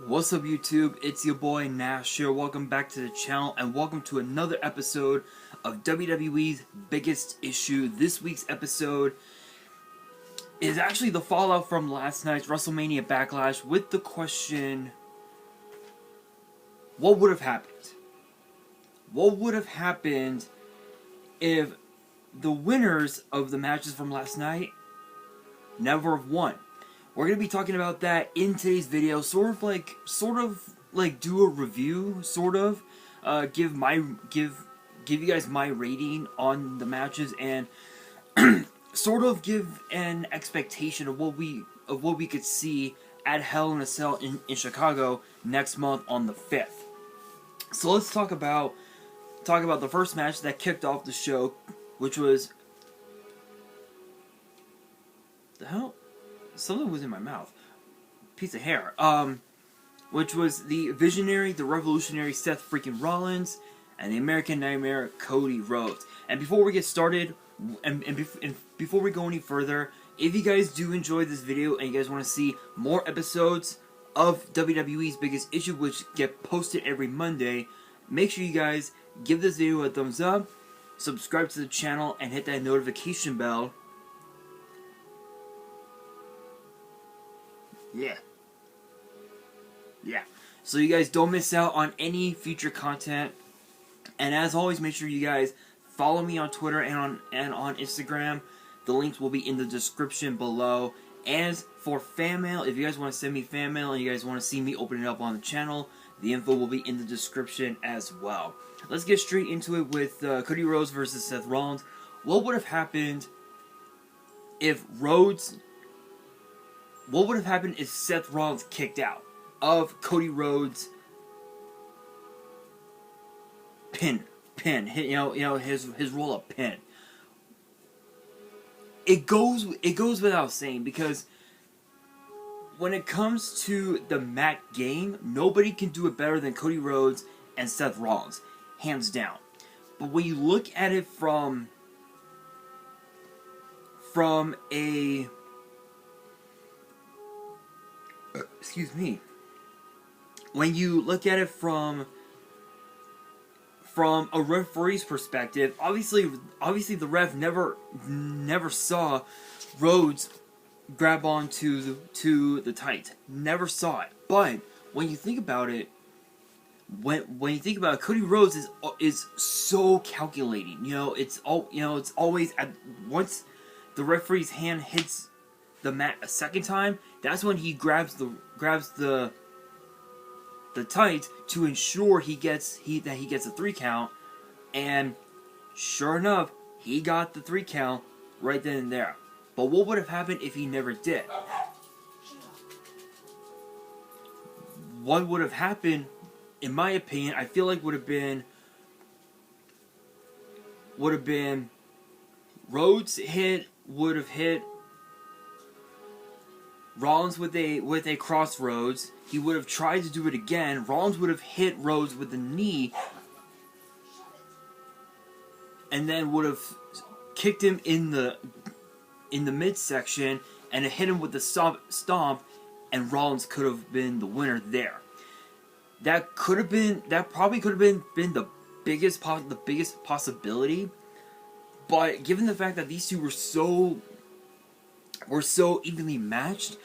What's up YouTube, it's your boy Nash here. Welcome back to the channel and welcome to another episode of WWE's Biggest Issue. This week's episode is actually the fallout from last night's WrestleMania Backlash with the question, what would have happened? What would have happened if the winners of the matches from last night never have won? We're going to be talking about that in today's video, sort of like do a review, give you guys my rating on the matches and sort of give an expectation of what we could see at Hell in a Cell in Chicago next month on the 5th. So let's talk about the first match that kicked off the show, which was the hell? Something was in my mouth. Piece of hair. Which was the visionary, the revolutionary Seth freaking Rollins, and the American Nightmare Cody Rhodes. And before we get started, and before we go any further, if you guys do enjoy this video and you guys want to see more episodes of WWE's Biggest Issue, which get posted every Monday, make sure you guys give this video a thumbs up, subscribe to the channel, and hit that notification bell. Yeah. So you guys don't miss out on any future content. And as always, make sure you guys follow me on Twitter and on Instagram. The links will be in the description below. As for fan mail, if you guys want to send me fan mail and you guys want to see me open it up on the channel, the info will be in the description as well. Let's get straight into it with Cody Rhodes versus Seth Rollins. What would have happened if Seth Rollins kicked out of Cody Rhodes' pin, his roll-up pin? It goes without saying, because when it comes to the mat game, nobody can do it better than Cody Rhodes and Seth Rollins, hands down. But when you look at it from a when you look at it from a referee's perspective, obviously the ref never saw Rhodes grab onto the tights. Never saw it. But when you think about it, Cody Rhodes is so calculating. It's always once the referee's hand hits the mat a second time, that's when he grabs the tights to ensure he gets a 3 count, and sure enough, he got the 3 count right then and there. But what would have happened if he never did? What would have happened, in my opinion, I feel like would have been Rhodes would have hit Rollins with a crossroads. He would have tried to do it again. Rollins would have hit Rhodes with the knee, and then would have kicked him in the midsection and hit him with the stomp, and Rollins could have been the winner there. That probably could have been the biggest possibility. But given the fact that these two were so evenly matched,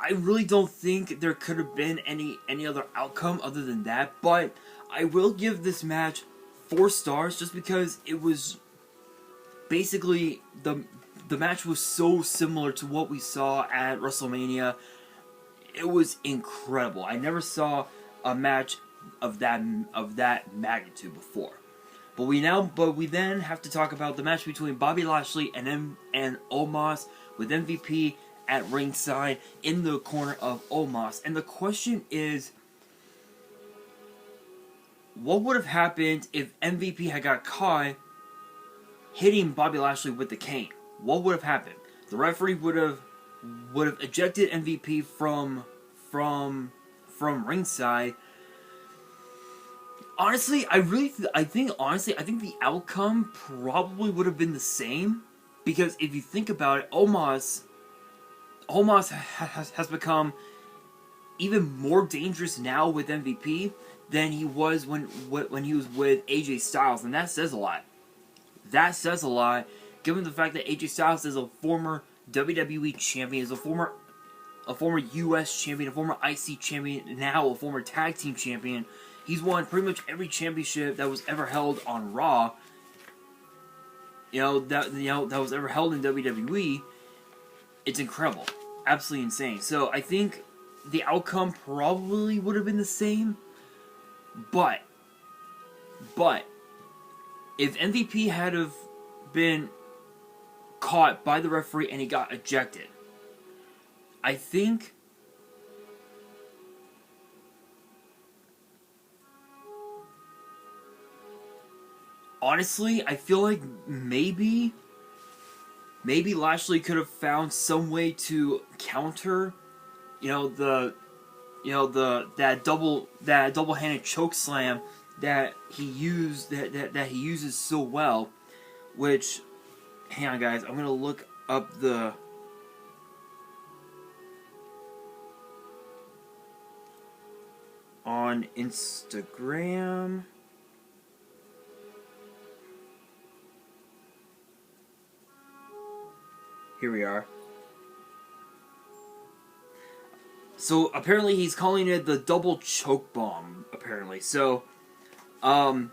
I really don't think there could have been any other outcome other than that. But I will give this match 4 stars just because it was basically the match was so similar to what we saw at WrestleMania. It was incredible. I never saw a match of that magnitude before. But we then have to talk about the match between Bobby Lashley and Omos, with MVP at ringside in the corner of Omos. And the question is, what would have happened if MVP had got caught hitting Bobby Lashley with the cane? What would have happened? The referee would have ejected MVP from ringside. Honestly, I think the outcome probably would have been the same, because if you think about it, Omos has become even more dangerous now with MVP than he was when he was with AJ Styles, and that says a lot. That says a lot, given the fact that AJ Styles is a former WWE champion, is a former US champion, a former IC champion, now a former tag team champion. He's won pretty much every championship that was ever held on Raw. That was ever held in WWE. It's incredible, absolutely insane. So I think the outcome probably would have been the same, but if MVP had have been caught by the referee and he got ejected, I think honestly, I feel like maybe Lashley could have found some way to counter, that double-handed choke slam that he uses so well. Which, hang on, guys, I'm gonna look up on Instagram. Here we are. So apparently he's calling it the double choke bomb, apparently. So, and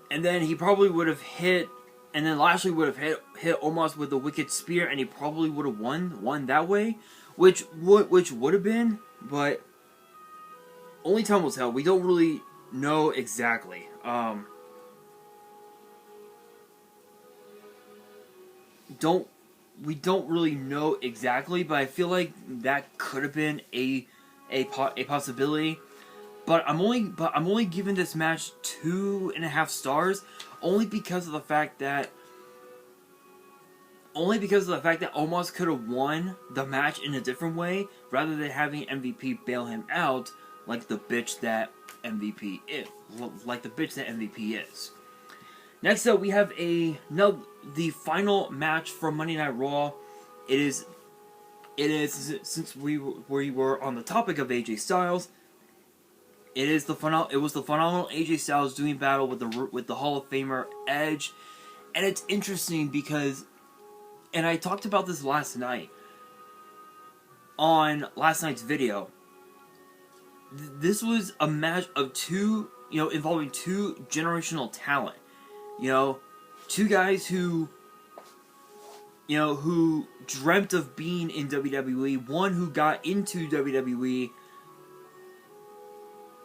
then he probably would have hit, and then Lashley would have hit Omos with the wicked spear, and he probably would have won that way, which would have been, but only time will tell. We don't really know exactly. We don't really know exactly, but I feel like that could have been a possibility. But I'm only giving this match 2.5 stars, only because of the fact that Omos could have won the match in a different way rather than having MVP bail him out like the bitch that MVP is. Next up, we have the final match from Monday Night Raw. It is since we were on the topic of AJ Styles. It was the phenomenal AJ Styles doing battle with the Hall of Famer Edge, and it's interesting because, and I talked about this last night on last night's video. This was a match of involving two generational talent. Two guys who dreamt of being in WWE, one who got into WWE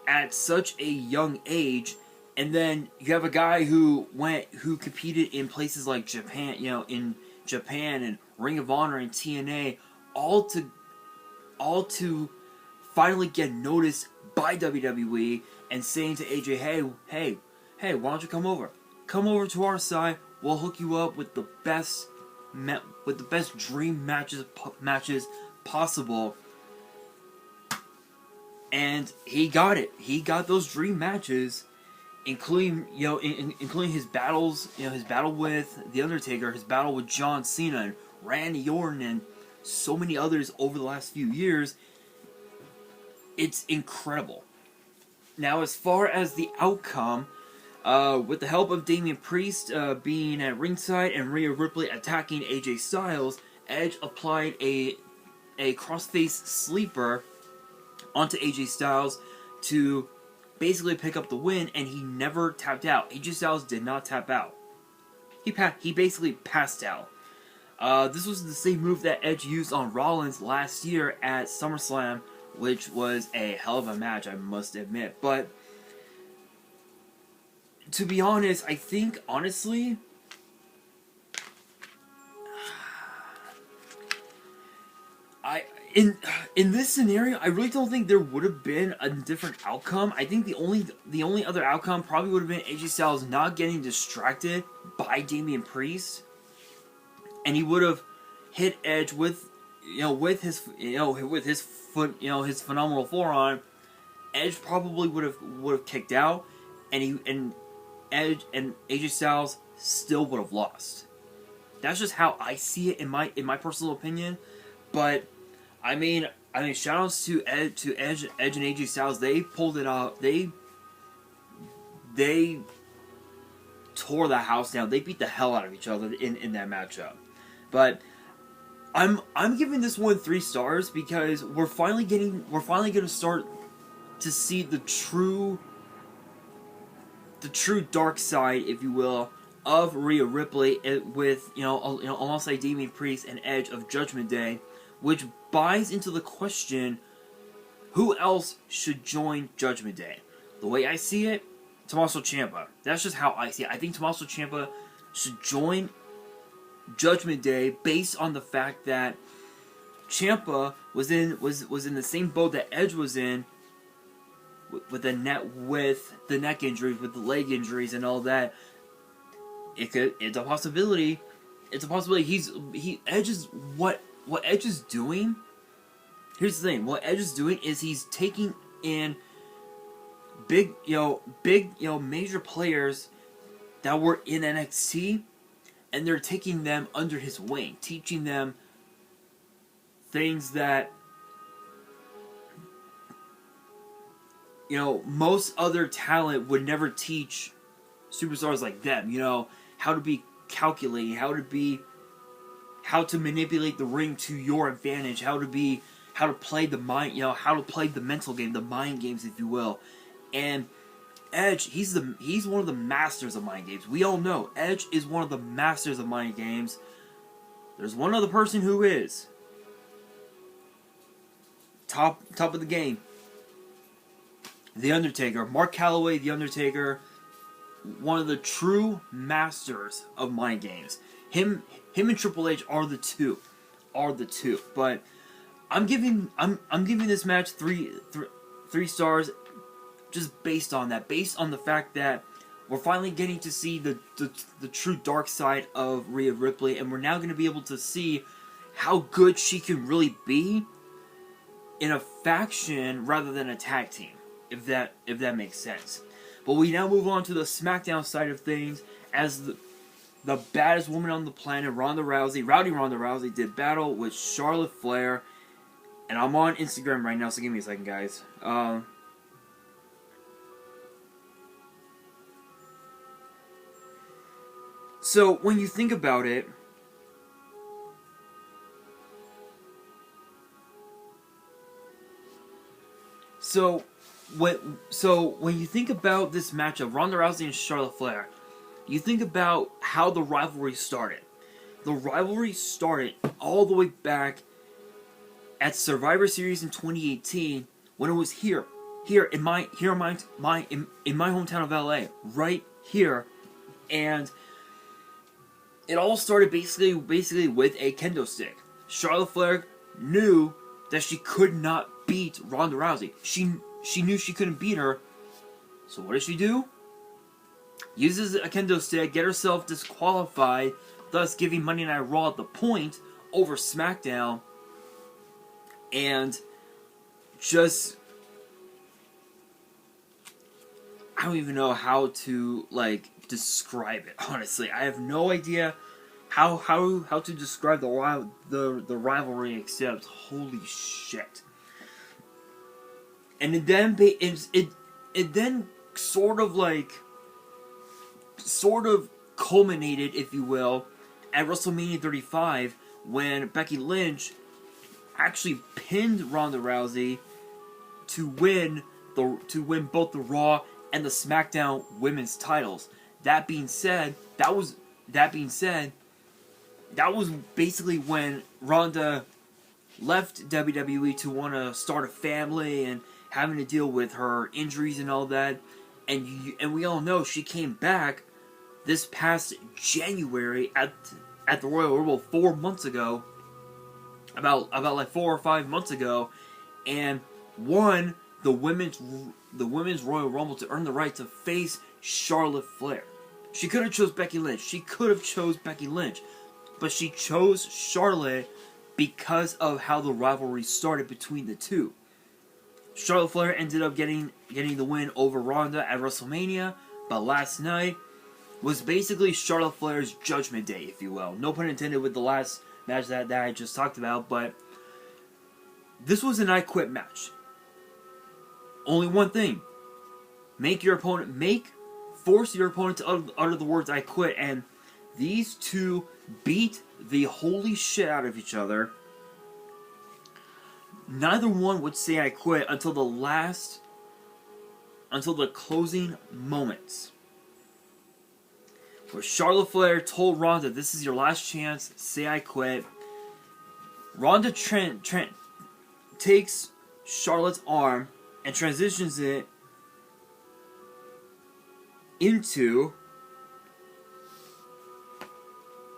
at such a young age, and then you have a guy who competed in places like Japan, in Japan and Ring of Honor and TNA, all to finally get noticed by WWE and saying to AJ, hey, why don't you come over? Come over to our side. We'll hook you up with the best dream matches possible. And he got it. He got those dream matches, including his battles, his battle with The Undertaker, his battle with John Cena and Randy Orton, and so many others over the last few years. It's incredible. Now, as far as the outcome, with the help of Damian Priest being at ringside and Rhea Ripley attacking AJ Styles, Edge applied a crossface sleeper onto AJ Styles to basically pick up the win, and he never tapped out. AJ Styles did not tap out. He basically passed out. This was the same move that Edge used on Rollins last year at SummerSlam, which was a hell of a match, I must admit. But to be honest, I think, honestly, in this scenario, I really don't think there would have been a different outcome. I think the only other outcome probably would have been AJ Styles not getting distracted by Damian Priest, and he would have hit Edge with his phenomenal forearm. Edge probably would have kicked out, and Edge and AJ Styles still would have lost. That's just how I see it in my personal opinion. But I mean, I mean, shoutouts to Edge and AJ Styles. They pulled it off. They tore the house down. They beat the hell out of each other in that matchup. But I'm giving this one 3 stars because we're finally going to start to see the true dark side, if you will, of Rhea Ripley with alongside Damian Priest and Edge of Judgment Day, which buys into the question, who else should join Judgment Day? The way I see it, Tommaso Ciampa. That's just how I see it. I think Tommaso Ciampa should join Judgment Day based on the fact that Ciampa was in the same boat that Edge was in with the neck injuries, with the leg injuries and all that. It's a possibility. It's a possibility. Edge is what Edge is doing. Here's the thing. What Edge is doing is he's taking in big major players that were in NXT, and they're taking them under his wing, teaching them things that most other talent would never teach superstars like them. How to be calculating, how to manipulate the ring to your advantage, how to play the mind, how to play the mental game, the mind games, if you will. And Edge, he's one of the masters of mind games. We all know Edge is one of the masters of mind games. There's one other person who is top of the game. The Undertaker, Mark Calloway, The Undertaker, one of the true masters of mind games. Him and Triple H are the two. But I'm giving this match three stars, just based on that, based on the fact that we're finally getting to see the true dark side of Rhea Ripley, and we're now going to be able to see how good she can really be in a faction rather than a tag team, if that makes sense. But we now move on to the SmackDown side of things, as the baddest woman on the planet, Rowdy Ronda Rousey, did battle with Charlotte Flair. And I'm on Instagram right now, so give me a second, guys. So when you think about it, when you think about this matchup, Ronda Rousey and Charlotte Flair, you think about how the rivalry started. The rivalry started all the way back at Survivor Series in 2018, when it was here in my hometown of LA, right here, and it all started basically with a kendo stick. Charlotte Flair knew that she could not beat Ronda Rousey. She knew she couldn't beat her. So what does she do? Uses a kendo stick, get herself disqualified, thus giving Monday Night Raw the point over SmackDown. And just, I don't even know how to describe it. Honestly, I have no idea how to describe the rivalry, except holy shit. And it then sort of culminated, if you will, at WrestleMania 35, when Becky Lynch actually pinned Ronda Rousey to win both the Raw and the SmackDown women's titles. That being said, that was basically when Ronda left WWE to want to start a family and having to deal with her injuries and all that. And we all know she came back this past January at the Royal Rumble 4 months ago, about 4 or 5 months ago, and won the women's Royal Rumble to earn the right to face Charlotte Flair. She could have chose Becky Lynch. But she chose Charlotte because of how the rivalry started between the two. Charlotte Flair ended up getting the win over Ronda at WrestleMania, but last night was basically Charlotte Flair's Judgment Day, if you will. No pun intended with the last match that I just talked about, but This was an I Quit match. Only one thing. Force your opponent to utter the words I quit, and these two beat the holy shit out of each other. Neither one would say I quit until the closing moments, where Charlotte Flair told Ronda, "This is your last chance, say I quit." Ronda takes Charlotte's arm and transitions it into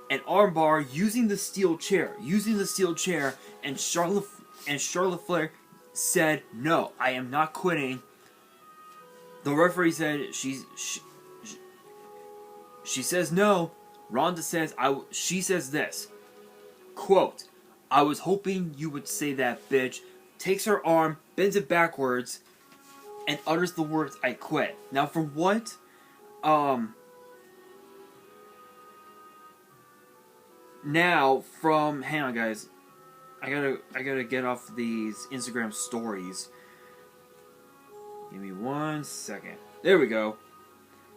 an armbar using the steel chair. And Charlotte Flair said, "No, I am not quitting." The referee said she says no. Ronda says she says this, quote, "I was hoping you would say that, bitch." Takes her arm, bends it backwards, and utters the words I quit. Now from what hang on guys. I gotta get off these Instagram stories. Give me 1 second. There we go.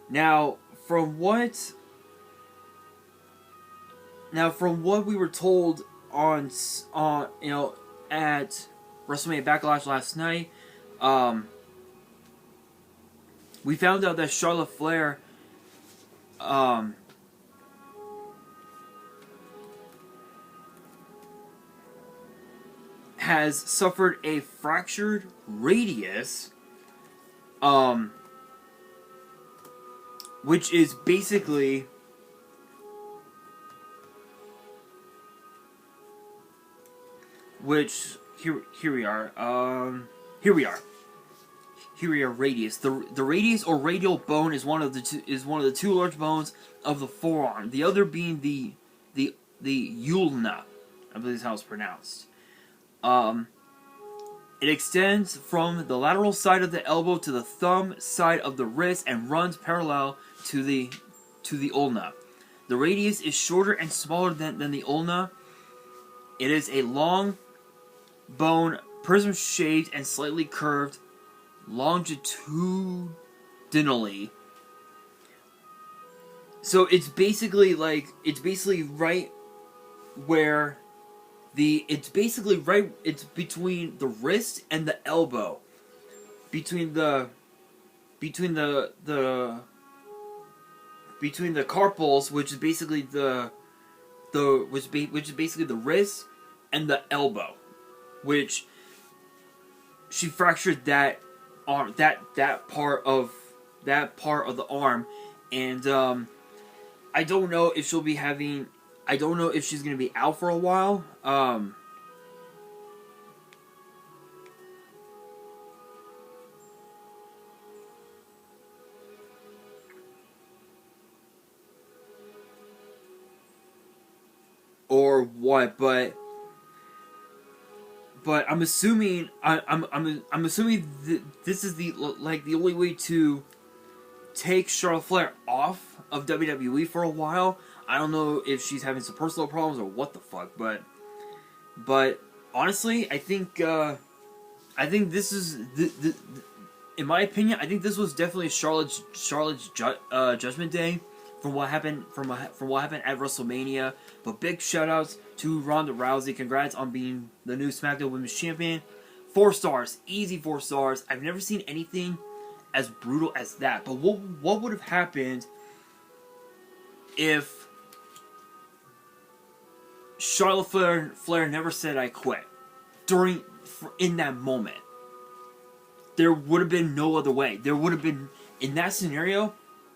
Now from what we were told on at WrestleMania Backlash last night, we found out that Charlotte Flair has suffered a fractured radius, which is basically here we are. Radius. The radius or radial bone is one of the two large bones of the forearm. The other being the ulna, I believe is how it's pronounced. It extends from the lateral side of the elbow to the thumb side of the wrist and runs parallel to the ulna. The radius is shorter and smaller than the ulna. It is a long bone, prism-shaped and slightly curved longitudinally. So it's basically right where it's between the wrist and the elbow, between the carpals, which is basically the wrist and the elbow, which she fractured that arm, that part of the arm, and I don't know if she'll be having. I don't know if she's going to be out for a while. Or what? But I'm assuming I'm assuming this is the only way to take Charlotte Flair off of WWE for a while. I don't know if she's having some personal problems or what the fuck, but honestly, I think this is in my opinion, I think this was definitely Charlotte's Judgment Day from what happened at WrestleMania. But big shout outs to Ronda Rousey. Congrats on being the new SmackDown Women's Champion. 4 stars, easy 4 stars. I've never seen anything as brutal as that. But what would have happened if Charlotte Flair never said I quit in that moment? There would have been no other way. There would have been, in that scenario,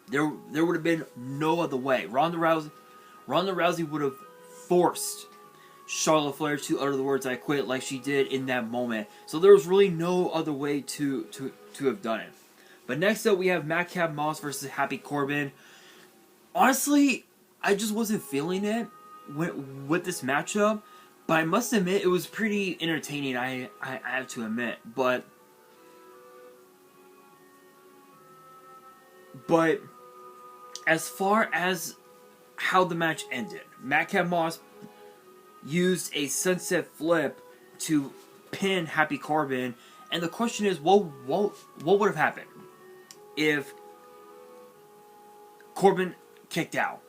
there would have been no other way. Ronda Rousey would have forced Charlotte Flair to utter the words I quit like she did in that moment. So there was really no other way to have done it. But next up we have Madcap Moss versus Happy Corbin. Honestly, I just wasn't feeling it with this matchup, but I must admit it was pretty entertaining. I have to admit, but as far as how the match ended, Madcap Moss used a sunset flip to pin Happy Corbin. And the question is, what would have happened if Corbin kicked out?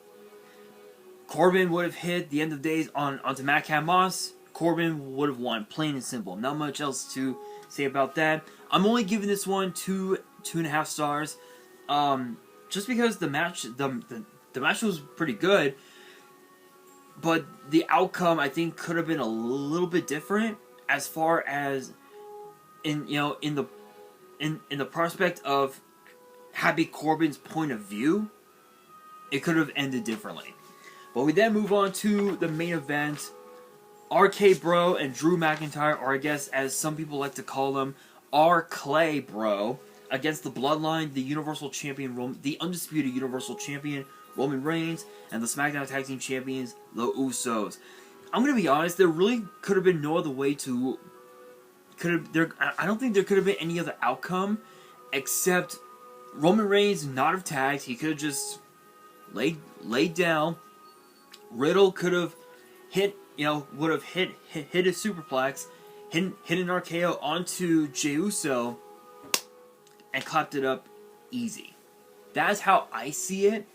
Corbin would have hit the end of days onto Madcap Moss. Corbin would have won, plain and simple. Not much else to say about that. I'm only giving this one 2.5 stars, just because the match was pretty good, but the outcome I think could have been a little bit different as far as in the prospect of Happy Corbin's point of view. It could have ended differently. But we then move on to the main event. RK Bro and Drew McIntyre, or I guess as some people like to call them, R Clay Bro, against the Bloodline, the Universal Champion, the undisputed Universal Champion Roman Reigns, and the SmackDown Tag Team Champions, the Usos. I'm gonna be honest, there really could have been no other way to. I don't think there could have been any other outcome except Roman Reigns not have tagged. He could have just laid down. Riddle could have would have hit a superplex, hit an RKO onto Jey Uso, and clapped it up easy. That's how I see it.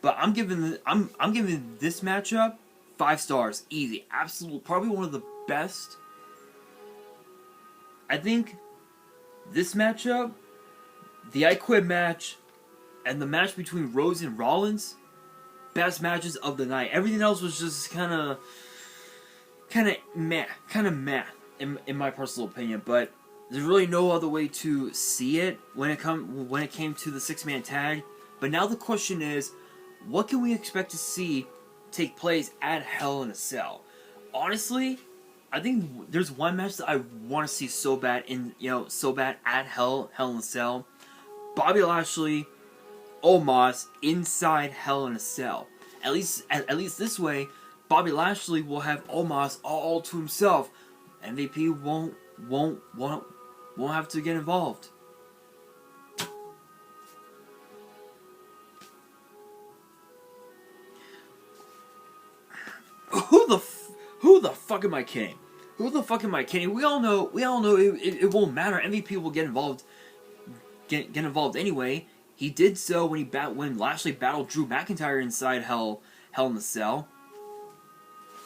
But I'm giving this matchup 5 stars, easy, absolute, probably one of the best. I think this matchup, the I Quit match, and the match between Rose and Rollins, best matches of the night. Everything else was just kind of meh, in my personal opinion. But there's really no other way to see it when it came to the 6-man tag. But now the question is, what can we expect to see take place at Hell in a Cell? Honestly, I think there's one match that I want to see so bad at Hell in a Cell. Bobby Lashley, Omos inside Hell in a Cell. At least this way, Bobby Lashley will have Omos all to himself. MVP won't have to get involved. Who the fuck am I kidding? Who the fuck am I kidding? We all know it won't matter. MVP will get involved. Get involved anyway. He did so when Lashley battled Drew McIntyre inside Hell in the Cell.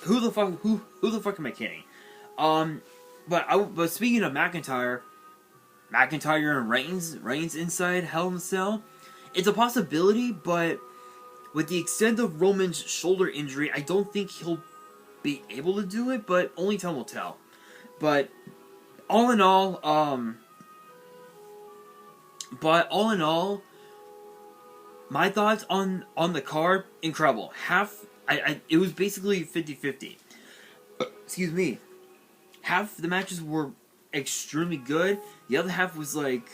Who the fuck am I kidding? But speaking of McIntyre and Reigns inside Hell in the Cell, it's a possibility, but with the extent of Roman's shoulder injury, I don't think he'll be able to do it, but only time will tell. But all in all, my thoughts on the card, incredible. It was basically 50-50. Excuse me. Half the matches were extremely good. The other half was like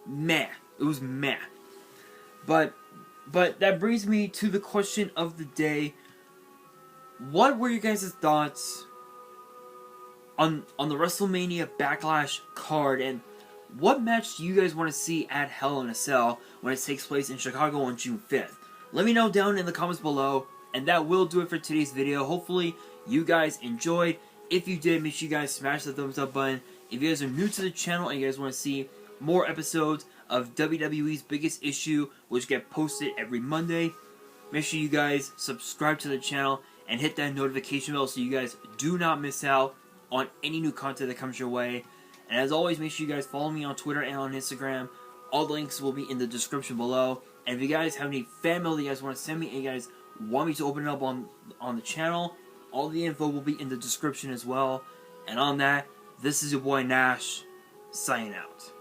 meh. It was meh. But that brings me to the question of the day. What were your guys' thoughts on the WrestleMania Backlash card, and what match do you guys want to see at Hell in a Cell when it takes place in Chicago on June 5th? Let me know down in the comments below, and that will do it for today's video. Hopefully you guys enjoyed. If you did, make sure you guys smash the thumbs up button. If you guys are new to the channel and you guys want to see more episodes of WWE's Biggest Issue, which get posted every Monday, make sure you guys subscribe to the channel and hit that notification bell so you guys do not miss out on any new content that comes your way. And as always, make sure you guys follow me on Twitter and on Instagram. All the links will be in the description below. And if you guys have any fan mail that you guys want to send me and you guys want me to open it up on the channel, all the info will be in the description as well. And on that, this is your boy Nash, signing out.